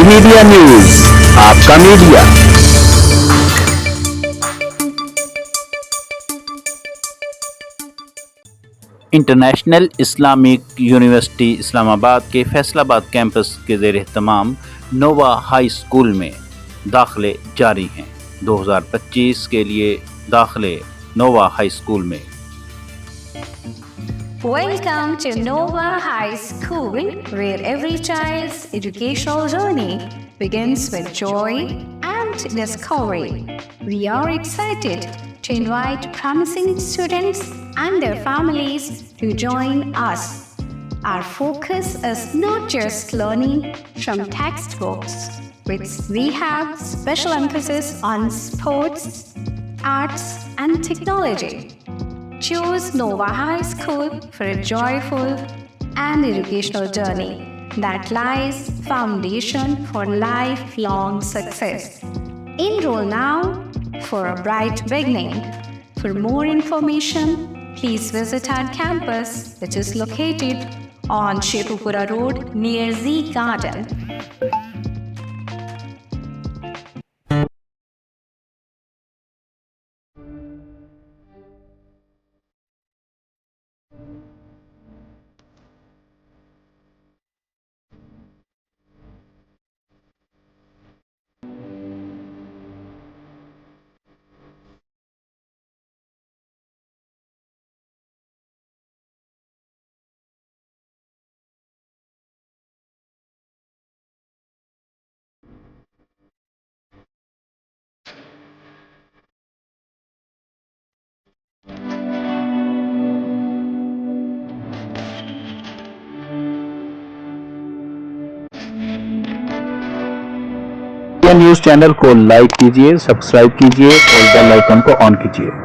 المیڈیا news, آپ کا media. International Islamic university اسلام آباد کے فیصل آباد کیمپس کے زیر اہتمام نووا ہائی اسکول میں داخلے جاری ہیں۔ 2025 کے لیے داخلے نووا ہائی اسکول میں۔ Welcome to Nova High School, where every child's educational journey begins with joy and discovery. We are excited to invite promising students and their families to join us. Our focus is not just learning from textbooks, but we have special emphasis on sports, arts, and technology. Choose Nova High School for a joyful and educational journey that lies foundation for lifelong success. Enroll now for a bright beginning. For more information, please visit our campus, which is located on Shekhupura Road near Z Garden. News channel کو like کیجیے، subscribe کیجیے اور bell icon کو آن کیجیے۔